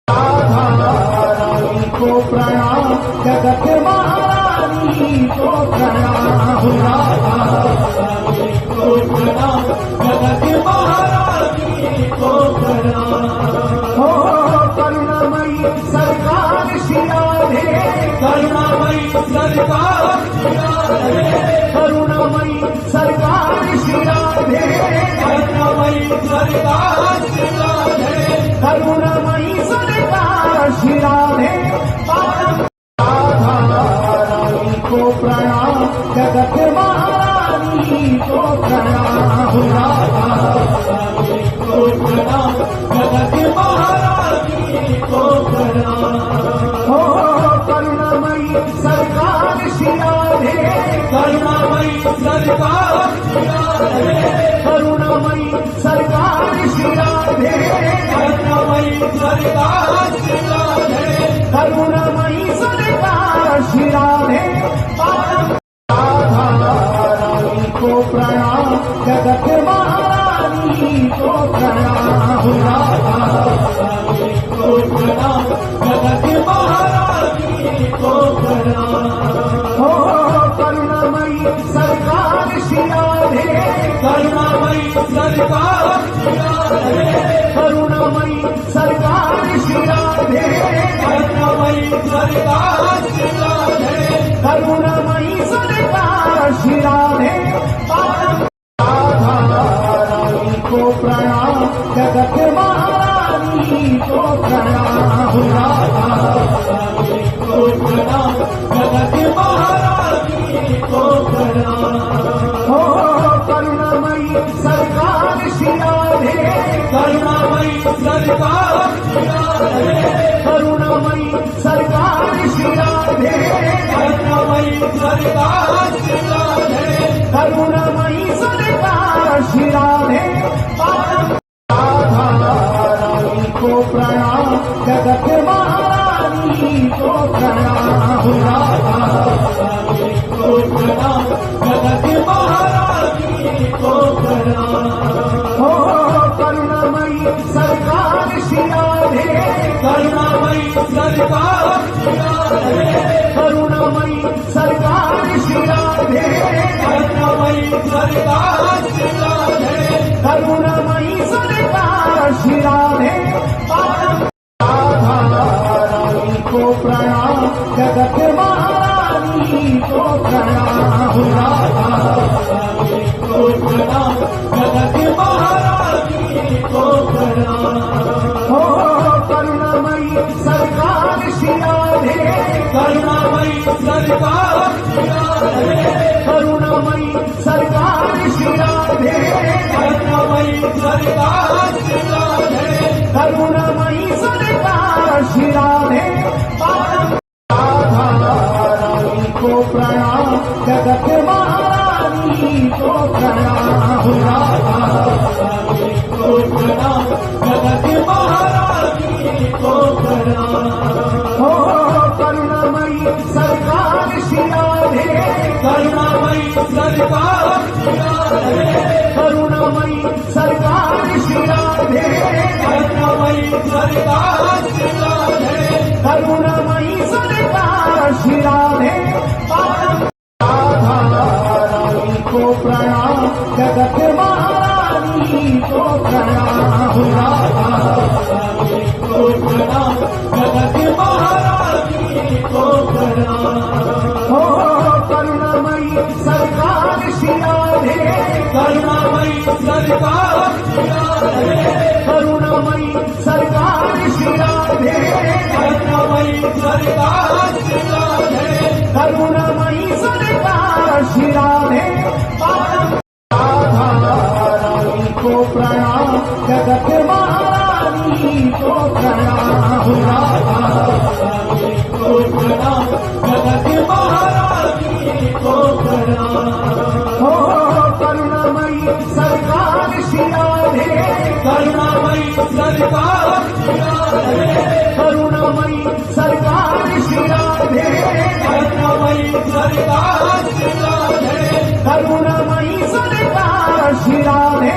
रानी को प्रणाम, जगत महारानी को प्रणाम, रानी को प्रणाम, जगत महारानी को प्रणाम। हो करुणामयी सरकार श्री राधे, करुणामयी सरकार श्री राधे, करुणामयी सरकार श्री राधे, करुणामयी सरकार श्री राधे, करुणामयी सरकार श्री राधे। रानी को प्रणाम, जगत महारानी को प्रणाम, रानी को प्रणाम, जगत महारानी को प्रणाम। हो करुणामयी सरकार श्री राधे, करुणामयी सरकार श्री राधे, करुणामयी सरकार श्री राधे, करुणामयी सरकार श्री राधे, करुणामयी सरकार श्री राधे। रानी को प्रणाम, जगत महारानी को प्रणाम, रानी को प्रणाम, जगत महारानी को प्रणाम। हो करुणामयी सरकार श्री राधे, करुणामयी सरकार श्री राधे, करुणामयी सरकार श्री राधे, करुणामयी सरकार श्री राधे, करुणामयी सरकार श्री राधे। रानी को प्रणाम, जगत महारानी को प्रणाम, रानी को प्रणाम, जगत महारानी को प्रणाम। हो करुणामयी सरकार श्री राधे, करुणामयी सरकार श्री राधे, करुणामयी सरकार श्री राधे, करुणामयी सरकार श्री राधे, करुणामयी सरकार श्री राधे। रानी को प्रणाम, जगत महारानी को प्रणाम, रानी को प्रणाम, जगत महारानी को प्रणाम। हो करुणामयी सरकार श्री राधे, करुणामयी सरकार श्री राधे, करुणामयी सरकार श्री राधे, करुणामयी सरकार श्री राधे, करुणामयी सरकार श्री राधे। रानी को प्रणाम, जगत महारानी को प्रणाम, रानी को प्रणाम, जगत महारानी को प्रणाम। हो करुणामयी सरकार श्री राधे, करुणामयी सरकार श्री राधे, करुणामयी सरकार श्री राधे, करुणामयी सरकार श्री राधे, करुणामयी सरकार श्री राधे। रानी को प्रणाम, जगत महारानी को प्रणाम, रानी को प्रणाम, जगत महारानी को प्रणाम। हो करुणामयी सरकार श्री राधे, करुणामयी सरकार श्री राधे, करुणामयी सरकार श्री राधे, करुणामयी सरकार श्री राधे, करुणामयी सरकार श्री राधे। रानी को प्रणाम, जगत महारानी को प्रणाम, रानी को प्रणाम, जगत महारानी को प्रणाम। हो करुणामयी सरकार श्री राधे, करुणामयी सरकार श्री राधे, करुणामयी सरकार श्री राधे, करुणामयी सरकार श्री राधे, करुणामयी सरकार श्री राधे। रानी को प्रणाम, जगत महारानी को प्रणाम, रानी को प्रणाम, जगत महारानी को प्रणाम। हो करुणामयी सरकार श्री राधे, करुणामयी सरकार श्री राधे, करुणामयी सरकार श्री राधे, करुणामयी सरकार श्री राधे, करुणामयी सरकार श्री राधे।